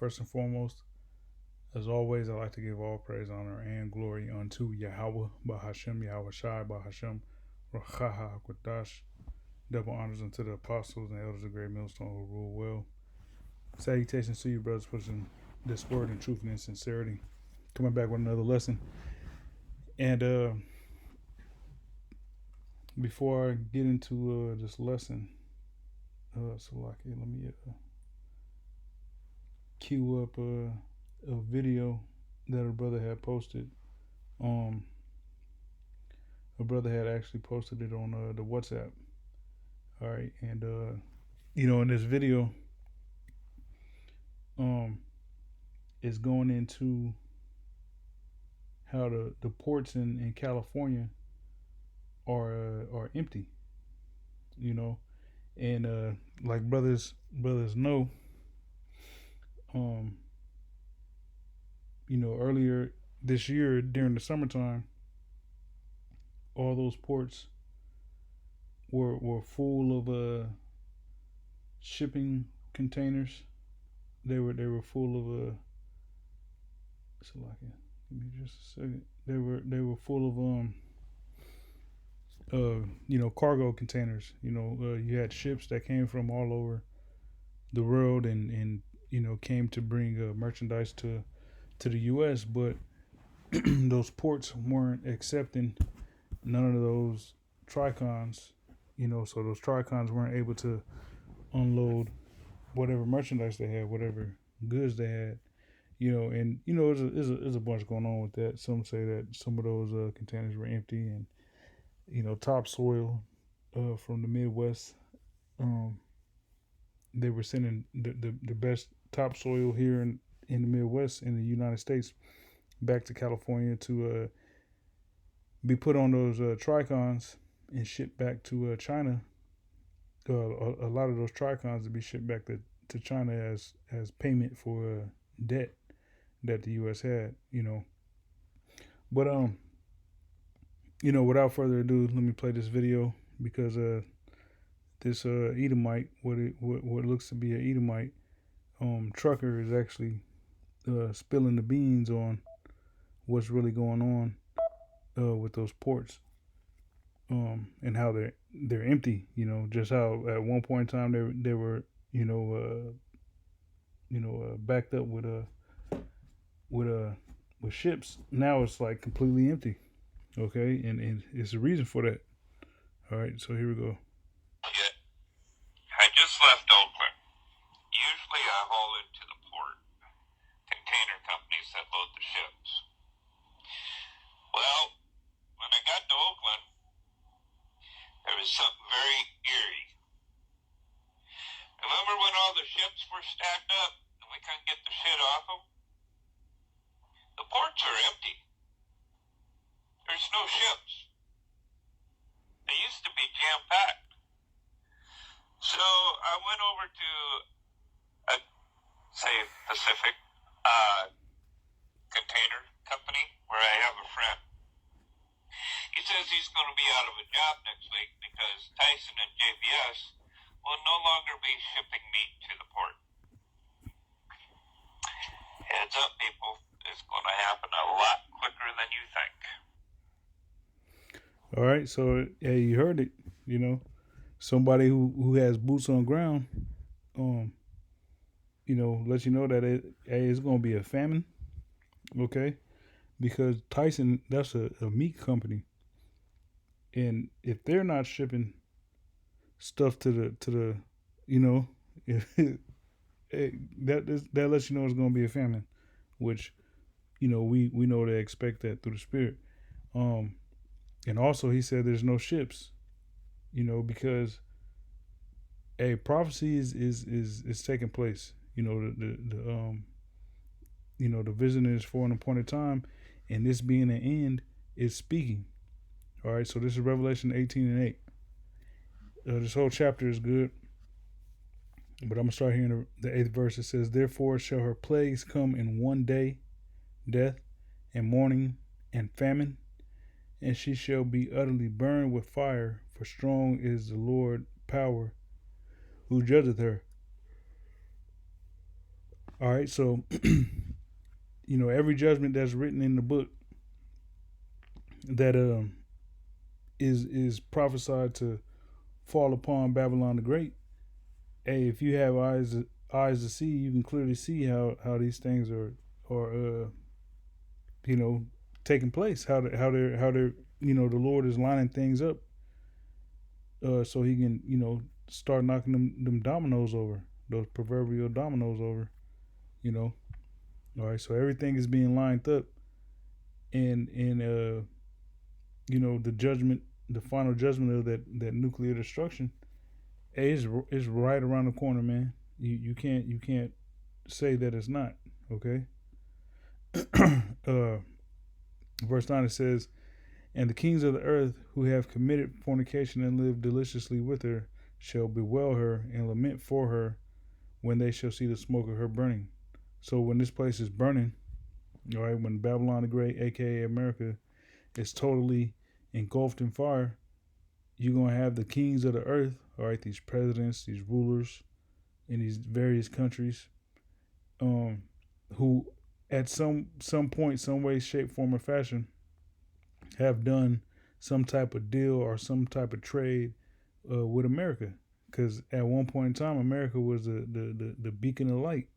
First and foremost, as always, I like to give all praise, honor, and glory unto Yahweh, Bahashem, Yahweh Shai, Bahashem, Rachaha Hakwadash. Double honors unto the apostles and elders of Great Millstone who rule well. Salutations to you, brothers, pushing this word in truth and in sincerity. Coming back with another lesson. And before I get into this lesson, let me cue up a video that a brother had posted. A brother had actually posted it on the WhatsApp. All right, and in this video, is going into how the ports in California are empty, and like brothers know, earlier this year during the summertime, all those ports were full of shipping containers. They were full of give me just a second. They were full of cargo containers. You had ships that came from all over the world and came to bring merchandise to the U.S., but those ports weren't accepting none of those tricons. So those tricons weren't able to unload whatever merchandise they had, whatever goods they had. There's a bunch going on with that. Some say that some of those containers were empty, and topsoil from the Midwest. They were sending the best topsoil here in the Midwest in the United States back to California to be put on those tricons and shipped back to China. A lot of those tricons to be shipped back to China as payment for debt that the U.S. had. But without further ado, let me play this video because this Edomite, what looks to be an Edomite trucker, is actually spilling the beans on what's really going on with those ports, and how they're empty. Just how at one point in time they were backed up with ships. Now it's like completely empty. Okay, and it's a reason for that. All right, so here we go. I just left Oakland. Usually I haul into the port. Container companies that load the ships. Well, when I got to Oakland, there was something very eerie. Remember when all the ships were stacked up and we couldn't get the shit off them? The ports are empty. There's no ships. They used to be jam-packed. So I went over to, Pacific container company where I have a friend. He says he's going to be out of a job next week because Tyson and JBS will no longer be shipping meat to the port. Heads up, people. It's going to happen a lot quicker than you think. All right, so yeah, you heard it. Somebody who has boots on ground, let you know that it's going to be a famine. Okay, because Tyson, that's a meat company, and if they're not shipping stuff to the that lets you know it's going to be a famine, which we know they expect that through the spirit. And also he said there's no ships, because a prophecy is taking place. The vision is for an appointed time, and this being an end is speaking. All right, so this is Revelation 18:8. This whole chapter is good, but I'm gonna start here in the 8th verse. It says, "Therefore shall her plagues come in one day, death and mourning and famine, and she shall be utterly burned with fire, for strong is the Lord power who judgeth her." All right, so every judgment that's written in the book that is prophesied to fall upon Babylon the Great. Hey, if you have eyes to see, you can clearly see how these things are you know taking place. How they're the Lord is lining things up so He can start knocking them dominoes over, those proverbial dominoes over. You know, all right. So everything is being lined up, and the judgment, the final judgment of that nuclear destruction, hey, is right around the corner, man. You can't say that it's not. Okay. uh, Verse 9 it says, "And the kings of the earth who have committed fornication and lived deliciously with her shall bewail her and lament for her when they shall see the smoke of her burning." So when this place is burning, all right, when Babylon the Great, aka America, is totally engulfed in fire, you're gonna have the kings of the earth, all right, these presidents, these rulers in these various countries, um, who at some point, some way, shape, form, or fashion have done some type of deal or some type of trade with America. Because at one point in time, America was the beacon of light,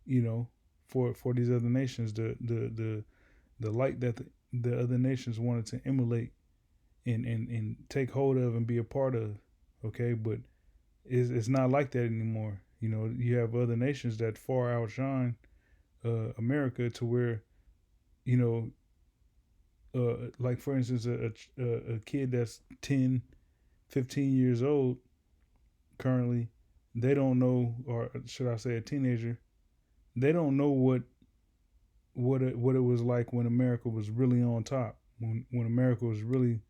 you know, for these other nations, the light that the other nations wanted to emulate and take hold of and be a part of. Okay, but it's not like that anymore. You have other nations that far outshine America to where you know like for instance, a kid that's 10, 15 years old currently, they don't know, or should I say, a teenager, they don't know what it was like when America was really on top, when America was really,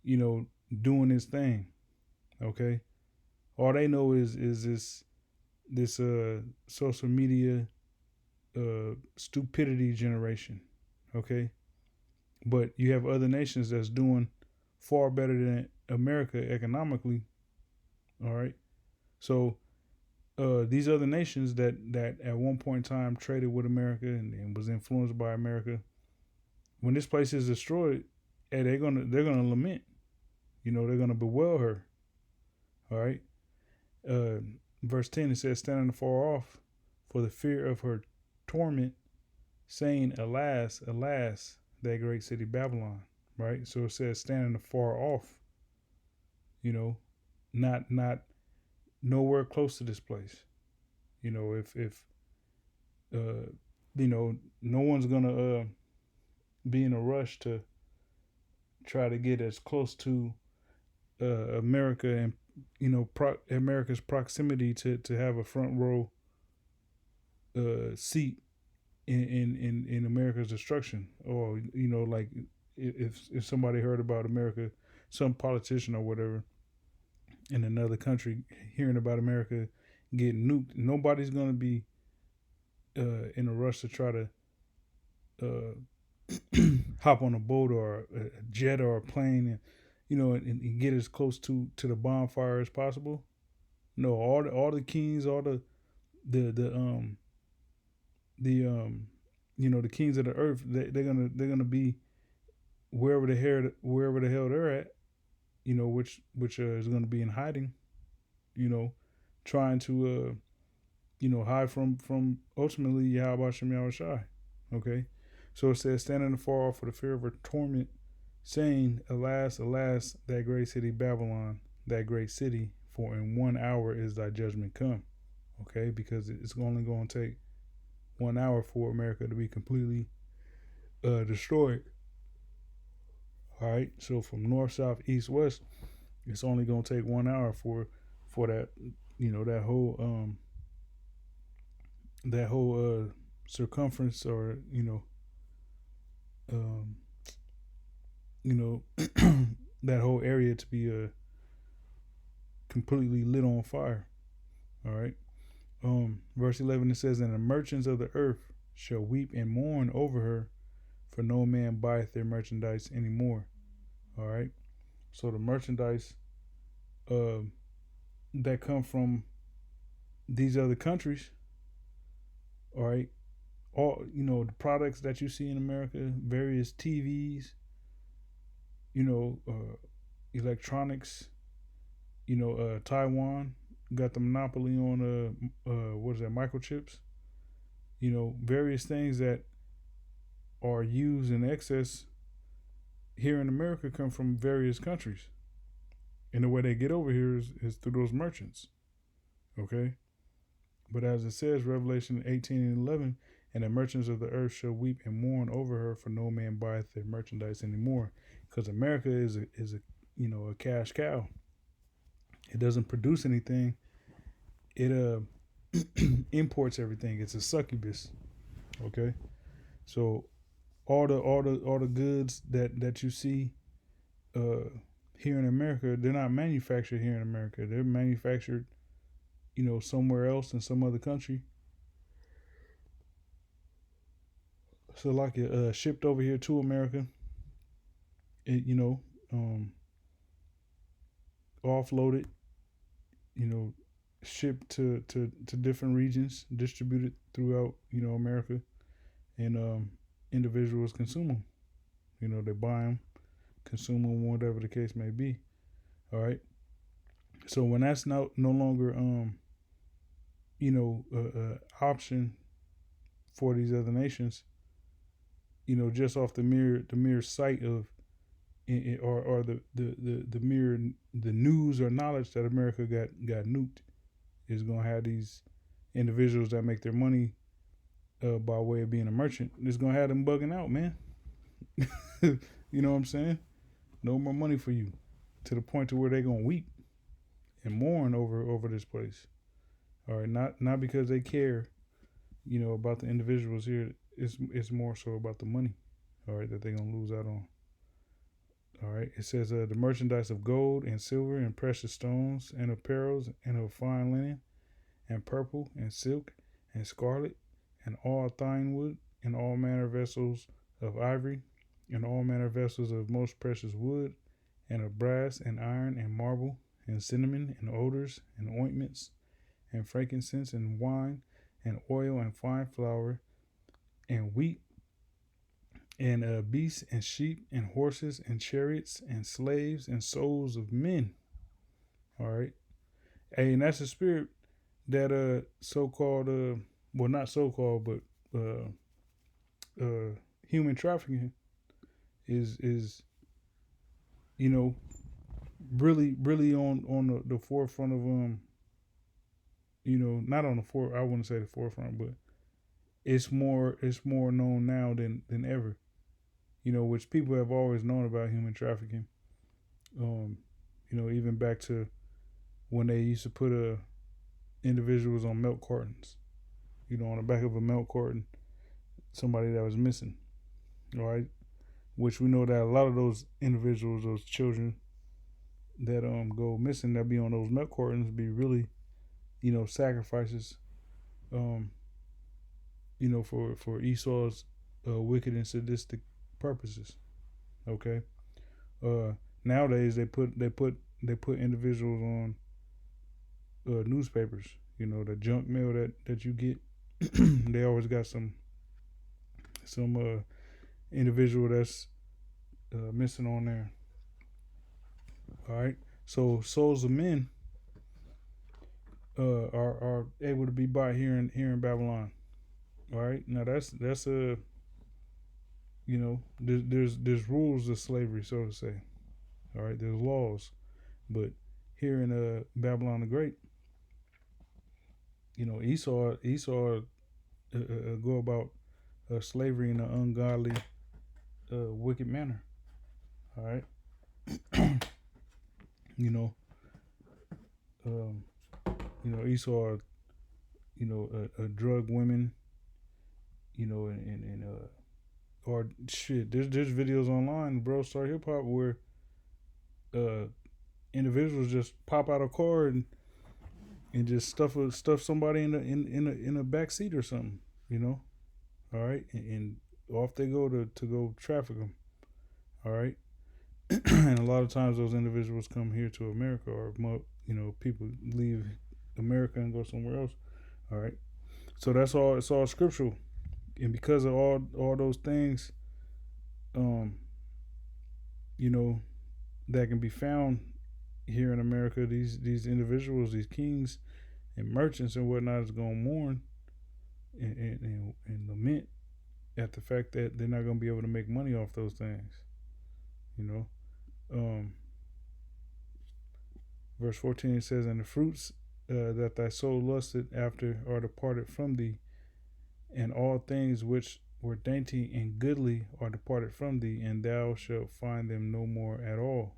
you know, doing its thing. Okay, all they know is this social media stupidity generation. Okay, but you have other nations that's doing far better than America economically. All right, so these other nations that at one point in time traded with America and was influenced by America, when this place is destroyed, hey, they're gonna lament. They're gonna bewail her. All right. Uh, Verse 10 it says, "Standing afar off, for the fear of her torment, saying, Alas, alas, that great city Babylon." Right. So it says, standing afar off. Not nowhere close to this place. If uh, no one's gonna be in a rush to try to get as close to America and America's proximity to have a front row seat in America's destruction, or like if somebody heard about America, some politician or whatever in another country hearing about America getting nuked, nobody's gonna be in a rush to try to hop on a boat or a jet or a plane and and get as close to the bonfire as possible. No, all the kings, all the the kings of the earth, they're gonna be wherever the hell they're at. Which is gonna be in hiding. You know, trying to hide from ultimately Yahweh Shem Yahweh Shai. Okay, so it says, "Standing afar off for the fear of her torment, saying, Alas, alas, that great city Babylon, that great city, for in 1 hour is thy judgment come." Okay, because it's only going to take 1 hour for America to be completely destroyed. All right, so from north, south, east, west, it's only going to take 1 hour for that that whole circumference, or um, you know that whole area to be completely lit on fire. All right. Verse 11 it says, "And the merchants of the earth shall weep and mourn over her, for no man buyeth their merchandise anymore." All right. So the merchandise uh, that come from these other countries, All right, all the products that you see in America, various TVs, electronics. Taiwan got the monopoly on what is that, microchips. Various things that are used in excess here in America come from various countries, and the way they get over here is through those merchants. Okay, but as it says, Revelation 18 and 11, and the merchants of the earth shall weep and mourn over her, for no man buyeth their merchandise anymore, because America is a a cash cow. It doesn't produce anything. It imports everything. It's a succubus. Okay, so all the goods that you see uh, here in America, they're not manufactured here in America. They're manufactured, somewhere else in some other country. So like shipped over here to America, it, offloaded, you know, shipped to different regions, distributed throughout, America, and individuals consume them. They buy them, consume them, whatever the case may be. All right. So when that's no longer option for these other nations, just off the mere sight of or the mere the news or knowledge that America got nuked is gonna have these individuals that make their money by way of being a merchant. It's gonna have them bugging out, man. You know what I'm saying? No more money for you, to the point to where they gonna weep and mourn over this place. All right, not because they care, about the individuals here. It's more so about the money. All right, that they gonna lose out on. All right, it says the merchandise of gold and silver and precious stones and apparels and of fine linen and purple and silk and scarlet and all thine wood and all manner vessels of ivory and all manner vessels of most precious wood and of brass and iron and marble and cinnamon and odors and ointments and frankincense and wine and oil and fine flour and wheat and beasts and sheep and horses and chariots and slaves and souls of men. All right. Hey, and that's the spirit that so called well, not so called, but human trafficking is you know really on the forefront of not on the I wouldn't say the forefront, but it's more known now than ever. Which people have always known about human trafficking. Um, even back to when they used to put individuals on milk cartons. On the back of a milk carton, somebody that was missing. All right, which we know that a lot of those individuals, those children that go missing, that be on those milk cartons, be really sacrifices. Um, for Esau's wicked and sadistic purposes. Okay. Uh, Nowadays they put individuals on newspapers. The junk mail that you get. They always got some individual that's missing on there. All right. So souls of men are able to be bought here in Babylon. All right. Now that's a there's rules of slavery, so to say. All right. There's laws, but here in Babylon the Great, Esau go about slavery in an ungodly, wicked manner. All right. you know, um, Esau, drug women, or shit. There's videos online, bro. Start hip hop where uh individuals just pop out a car and just stuff somebody in a back seat or something. All right, and off they go to go traffic them. All right, and a lot of times those individuals come here to America, or people leave America and go somewhere else. All right, So that's all. It's all scriptural, and because of all those things, um, you know, that can be found here in America, these individuals, these kings and merchants and whatnot, is gonna mourn and lament at the fact that they're not gonna be able to make money off those things. You know, um, verse 14 says, "And the fruits that thy soul lusted after are departed from thee, and all things which were dainty and goodly are departed from thee, and thou shalt find them no more at all.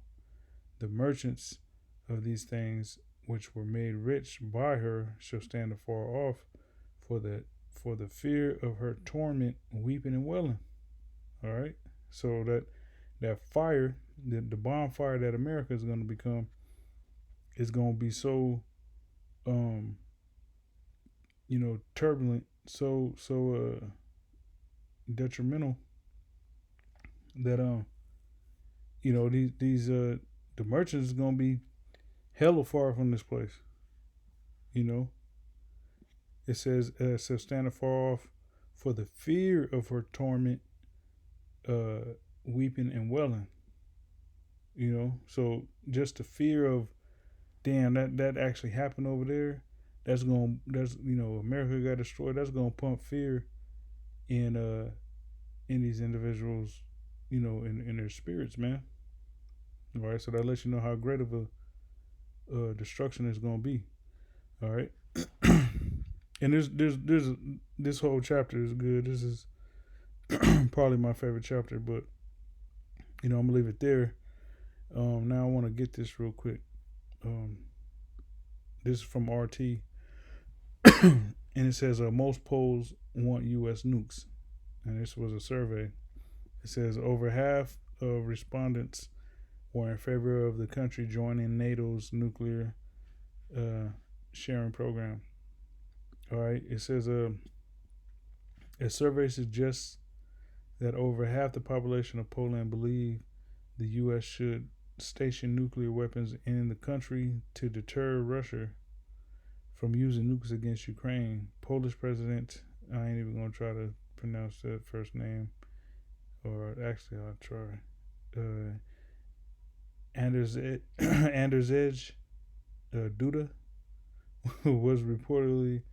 The merchants of these things which were made rich by her shall stand afar off for the fear of her torment, weeping and wailing." All right, so that fire, the bonfire that America is going to become, is going to be so um turbulent, so detrimental, that these the merchants is going to be hella far from this place. You know, it says stand afar off for the fear of her torment, uh, weeping and wailing. So just the fear of, damn, that actually happened over there. That's America got destroyed. That's gonna pump fear in these individuals, in their spirits, man. All right, so that lets you know how great of a destruction it's gonna be. All right. And there's this whole chapter is good. This is probably my favorite chapter, but I'm gonna leave it there. Now I want to get this real quick. Um, this is from RT, and it says most polls want U.S. nukes, and this was a survey. It says over half of respondents were in favor of the country joining NATO's nuclear sharing program. All right, it says a survey suggests that over half the population of Poland believe the U.S. should station nuclear weapons in the country to deter Russia from using nukes against Ukraine. Polish president, I ain't even gonna try to pronounce that first name, or actually I'll try. Anders Edge Duda was reportedly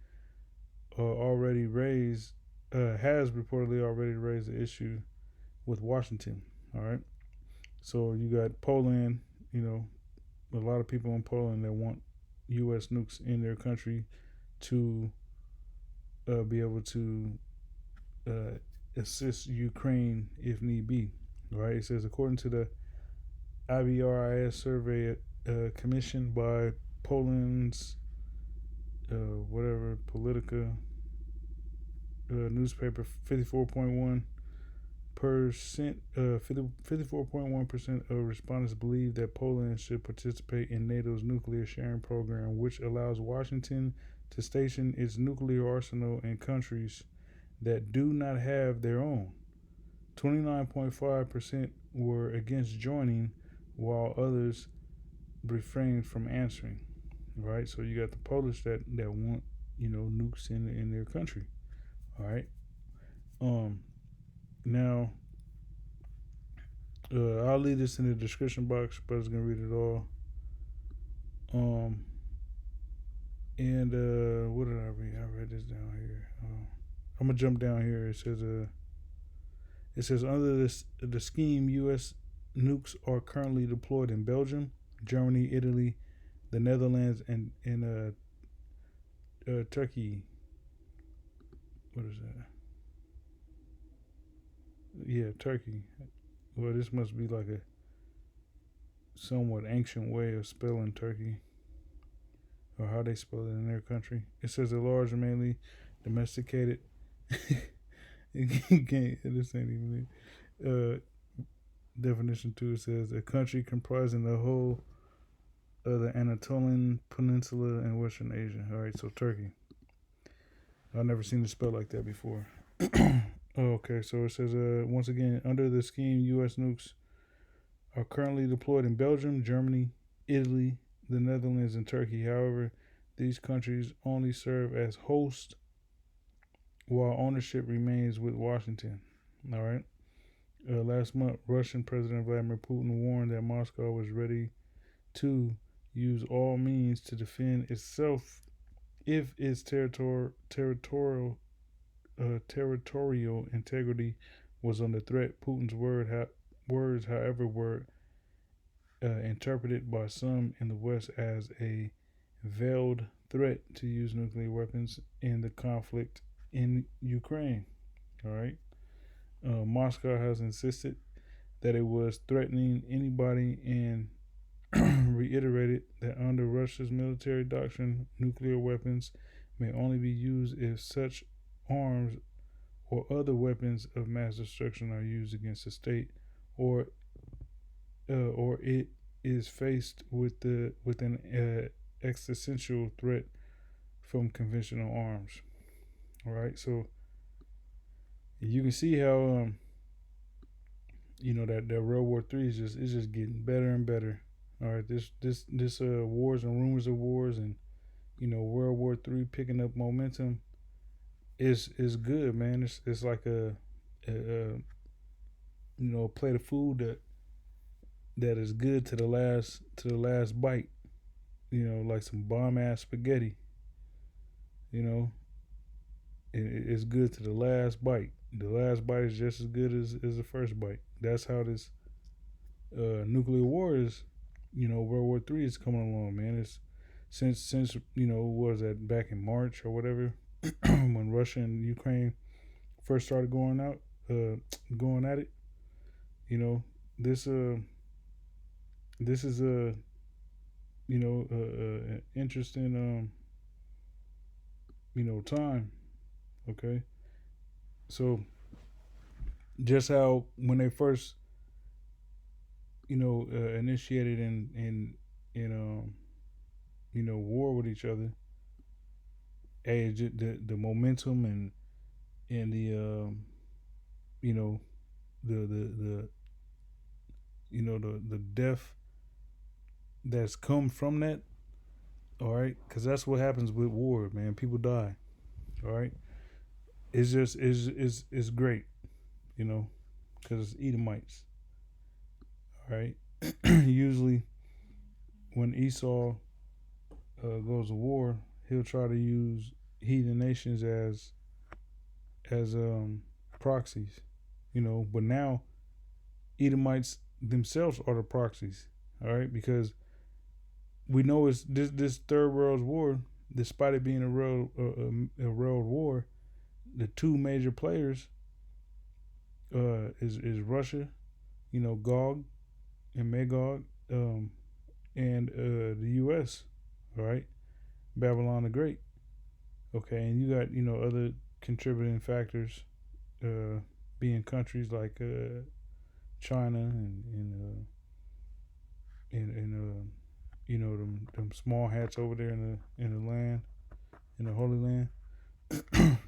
already raised has reportedly already raised the issue with Washington. All right, so you got Poland. A lot of people in Poland that want U.S. nukes in their country to be able to assist Ukraine if need be. All right, it says according to the IBRIS survey commissioned by Poland's Politica newspaper, 54.1% of respondents believe that Poland should participate in NATO's nuclear sharing program, which allows Washington to station its nuclear arsenal in countries that do not have their own. 29.5% were against joining, while others refrained from answering. Right, so you got the Polish that want nukes in their country. All right. Now I'll leave this in the description box, but I was gonna read it all. And what did I read? I read this down here. I'm gonna jump down here. It says under the scheme, U.S. nukes are currently deployed in Belgium, Germany, Italy, the Netherlands, and Turkey. What is that? Yeah, Turkey. Well, this must be like a somewhat ancient way of spelling Turkey, or how they spell it in their country. It says a large, mainly domesticated. You can't. This ain't even definition two. It says a country comprising the whole of the Anatolian Peninsula and Western Asia. All right, so Turkey. I've never seen it spelled like that before. Okay, so it says once again, under the scheme, U.S. nukes are currently deployed in Belgium, Germany, Italy, the Netherlands, and Turkey. However, these countries only serve as hosts while ownership remains with Washington. All right. Last month, Russian President Vladimir Putin warned that Moscow was ready to use all means to defend itself if its territorial integrity was under threat. Putin's words, however, were interpreted by some in the West as a veiled threat to use nuclear weapons in the conflict in Ukraine. All right. Moscow has insisted that it was threatening anybody and reiterated that under Russia's military doctrine, nuclear weapons may only be used if such arms or other weapons of mass destruction are used against a state, or it is faced with an existential threat from conventional arms. All right, so you can see how that World War III is just getting better and better. All right, this wars and rumors of wars and World War III picking up momentum is good, man. It's like a plate of food that is good to the last bite. Like some bomb ass spaghetti. You know, it's good to the last bite. The last bite is just as good as the first bite. That's how this nuclear war is. World War III is coming along, man. It's since what was that back in March or whatever when Russia and Ukraine first started going at it. You know, this this is a interesting time. Okay, so just how when they first initiated in war with each other, the momentum and the you know the the death that's come from that. All right, because that's what happens with war, man. People die. All right, it's just it's great, you know, because it's Edomites. All right, usually when Esau goes to war, he'll try to use heathen nations as proxies, But now Edomites themselves are the proxies. All right, because we know it's this third world war, despite it being a world war. The two major players is Russia, Gog and Magog, and the U.S. All right, Babylon the Great. Okay, and you got other contributing factors, being countries like China and them small hats over there in the land, in the Holy Land.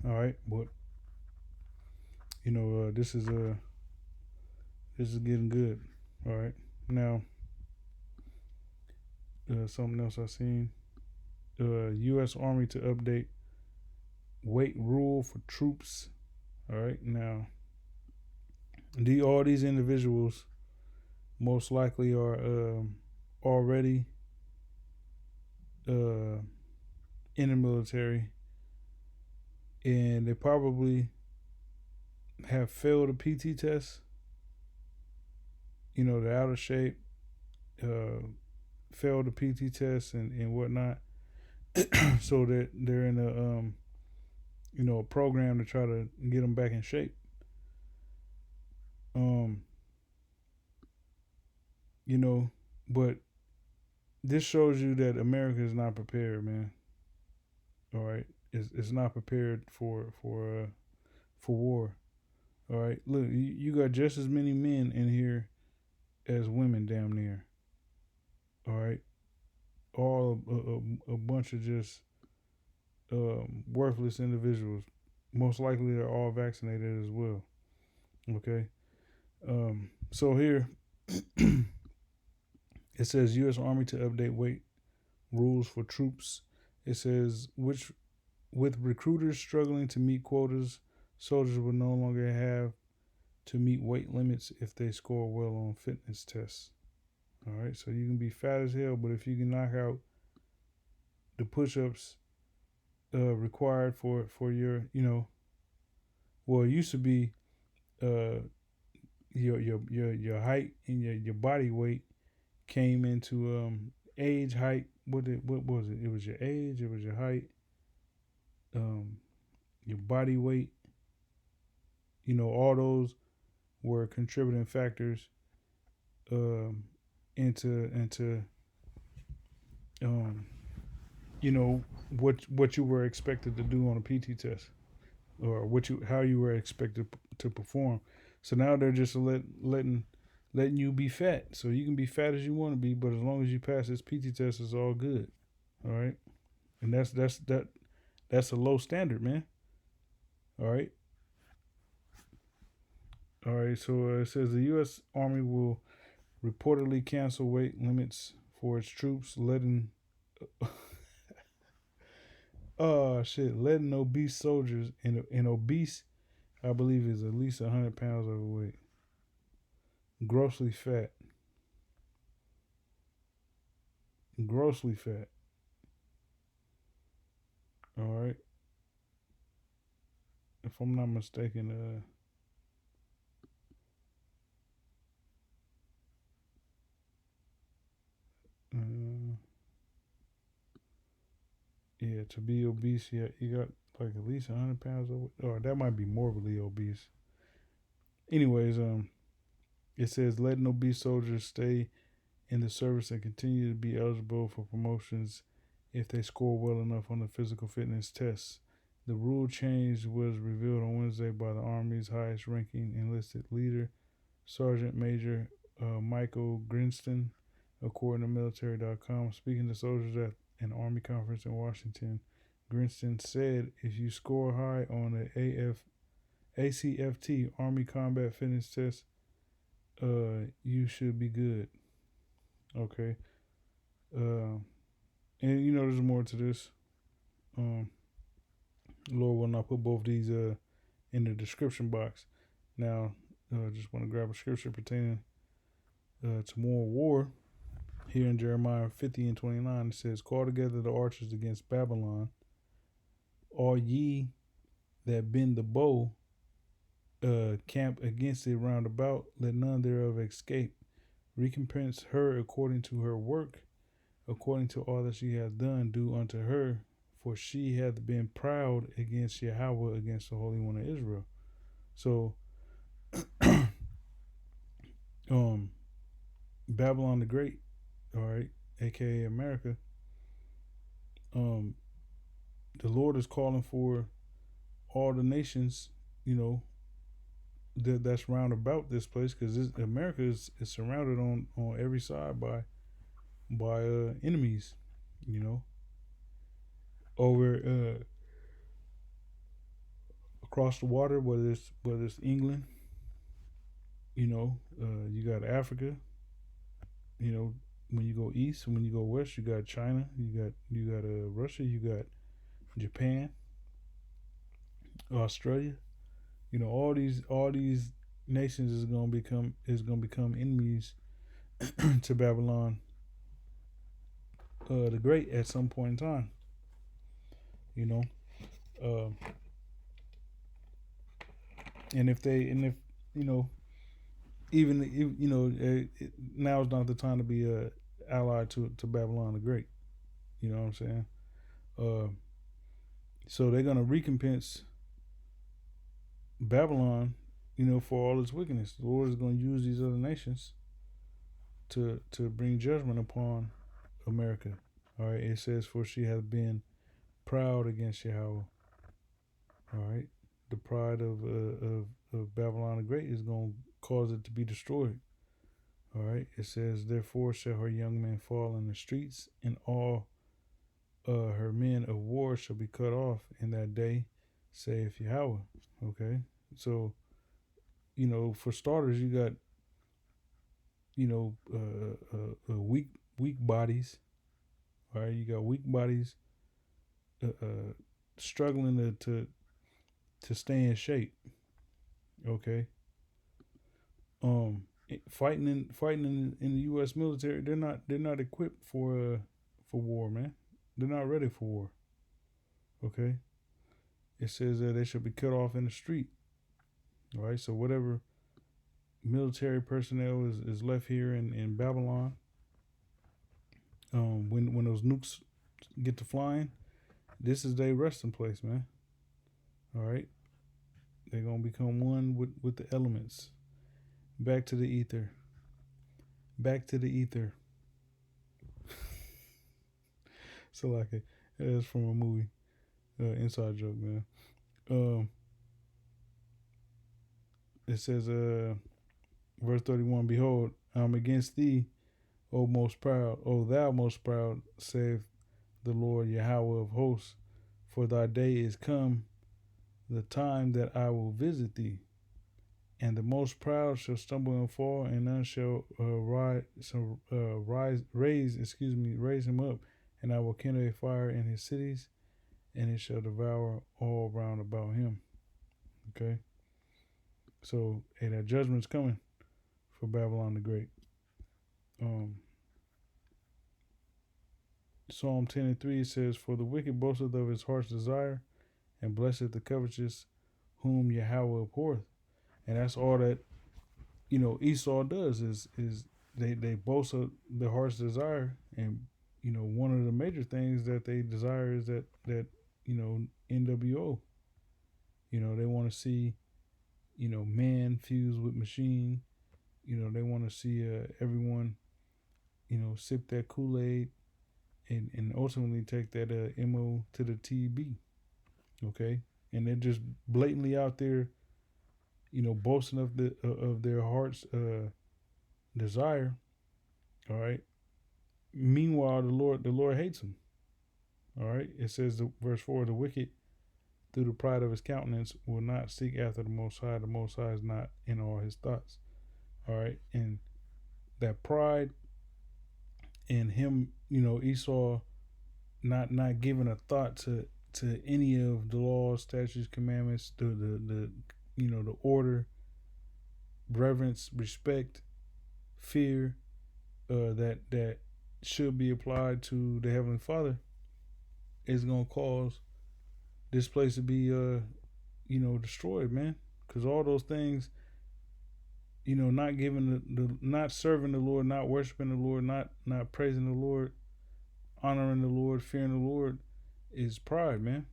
All right, but this is getting good. All right, now something else I seen: U.S. Army to update weight rule for troops. All right, now all these individuals most likely are already in the military, and they probably have failed a PT test. They're out of shape, failed the PT test and whatnot, so that they're in a program to try to get them back in shape. Um, but this shows you that America is not prepared, man. All right, it's not prepared for war. All right, look, you got just as many men in here as women, damn near. All right, all a bunch of just worthless individuals. Most likely, they're all vaccinated as well. Okay, so here it says U.S. Army to update weight rules for troops. It says With recruiters struggling to meet quotas, soldiers will no longer have to meet weight limits if they score well on fitness tests. All right, so you can be fat as hell, but if you can knock out the push-ups required for your, well, it used to be uh, your height and your body weight came into age, height. What was it? It was your age. It was your height. Um, your body weight. All those were contributing factors um, into um, you know what you were expected to do on a PT test, or how you were expected to perform. So now they're just letting you be fat, so you can be fat as you want to be, but as long as you pass this PT test, it's all good. All right, and that's a low standard, man. All right, all right. So it says the U.S. Army will reportedly cancel weight limits for its troops, letting oh shit, letting obese soldiers and obese, I believe, is at least 100 pounds overweight, grossly fat, grossly fat. All right, if I'm not mistaken, yeah, to be obese, yeah, you got like at least 100 pounds over, or that might be morbidly obese. Anyways, it says letting obese soldiers stay in the service and continue to be eligible for promotions if they score well enough on the physical fitness tests. The rule change was revealed on Wednesday by the Army's highest ranking enlisted leader, Sergeant Major Michael Grinston, according to military.com. Speaking to soldiers at an Army conference in Washington, Grinston said if you score high on the ACFT Army Combat Fitness Test, you should be good. Okay. Uh, and there's more to this. Um, Lord will not put both these in the description box. Now, just want to grab a scripture pertaining to more war. Here in Jeremiah 50 and 29, it says, "Call together the archers against Babylon, all ye that bend the bow, camp against it round about, let none thereof escape. Recompense her according to her work, according to all that she hath done, do unto her, for she hath been proud against Yahweh, against the Holy One of Israel." So, um, Babylon the Great, all right, aka America, um, the Lord is calling for all the nations, you know, that's round about this place, because America is surrounded on every side by enemies, you know, over across the water, whether it's England, you got Africa, you know, when you go east, when you go west, you got China, you got Russia, you got Japan, Australia. All these nations is gonna become enemies to Babylon the Great at some point in time. You know, uh, and if you know even now is not the time to be allied to Babylon the Great. You know what I'm saying? Uh, so they're gonna recompense Babylon, for all its wickedness. The Lord is going to use these other nations to bring judgment upon America. All right, it says, "For she hath been proud against Yahweh." All right, the pride of Babylon the Great is going to cause it to be destroyed. All right, it says, "Therefore shall her young men fall in the streets, and all her men of war shall be cut off in that day, saith Yahweh." Okay, so for starters, you got weak bodies. All right, you got weak bodies struggling to stay in shape. Okay. Fighting in the U.S. military, they're not equipped for war, man. They're not ready for war. Okay. It says that they should be cut off in the street. All right. So whatever military personnel is left here in Babylon, when those nukes get to flying, this is their resting place, man. All right. They're gonna become one with the elements. Back to the ether. Back to the ether. So like it's from a movie, inside joke, man. Um, it says, verse 31. Behold, I'm against thee, O most proud, O thou most proud, saith the Lord Yahweh of hosts. For thy day is come, the time that I will visit thee, and the most proud shall stumble and fall, and none shall raise him up, and I will kindle a fire in his cities, and it shall devour all round about him. Okay, so hey, that judgment's coming for Babylon the Great. Um, Psalm 10:3 says, "For the wicked boasteth of his heart's desire, and blesseth the covetous, whom Yahweh abhorreth." And that's all that Esau does is they boast of their heart's desire, and one of the major things that they desire is that NWO. They want to see man fused with machine. They want to see everyone sip that Kool-Aid and ultimately take that MO to the TB. Okay, and they're just blatantly out there boasting of their heart's desire. All right. Meanwhile, the Lord hates them. All right. It says, verse 4: the wicked, through the pride of his countenance, will not seek after the Most High. The Most High is not in all his thoughts. All right. And that pride in him, Esau, not giving a thought to any of the laws, statutes, commandments, the order, reverence, respect, fear, that should be applied to the Heavenly Father, is gonna cause this place to be destroyed, man. Because all those things, not giving not serving the Lord, not worshiping the Lord, not praising the Lord, honoring the Lord, fearing the Lord, is pride, man.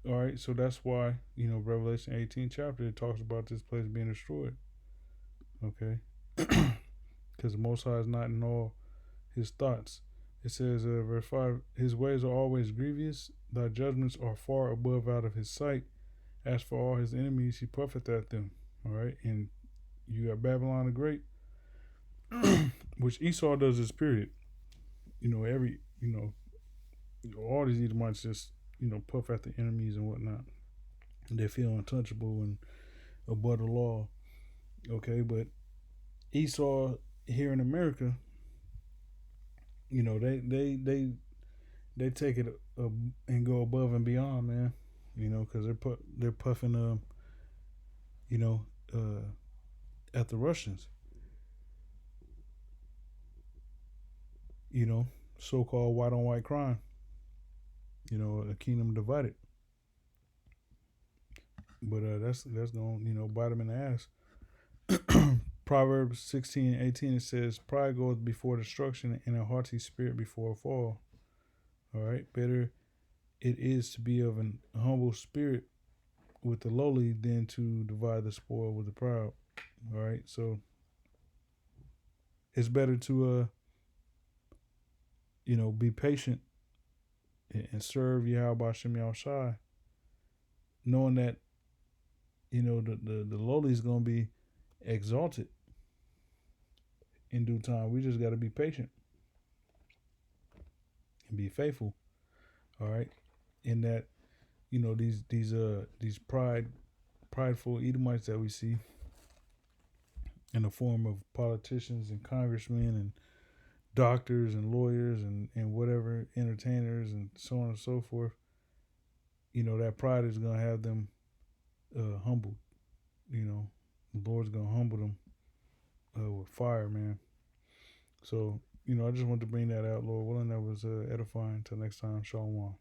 All right, so that's why Revelation 18 chapter, it talks about this place being destroyed. Okay, because the Most High is not in all his thoughts. It says, verse 5, his ways are always grievous, thy judgments are far above out of his sight. As for all his enemies, he puffeth at them. All right, and you got Babylon the Great, which Esau does this period. All these Edomites just, puff at the enemies and whatnot. They feel untouchable and above the law. Okay, but Esau here in America, they take it and go above and beyond, man. Because they're puffing at the Russians. So-called white on white crime. A kingdom divided. But that's gonna bite them in the ass. Proverbs 16:18, it says, "Pride goeth before destruction, and a haughty spirit before a fall." All right, better it is to be of an humble spirit with the lowly than to divide the spoil with the proud. All right, so it's better to be patient and serve Yahweh Hashem Yahushai, knowing that the lowly is gonna be exalted in due time. We just got to be patient and be faithful. All right, in that these prideful Edomites that we see in the form of politicians and congressmen and doctors and lawyers and whatever, entertainers and so on and so forth, that pride is gonna have them humbled. You know, the Lord's gonna humble them with fire, man. So I just wanted to bring that out, Lord willing. That was edifying. Until next time, Shalom.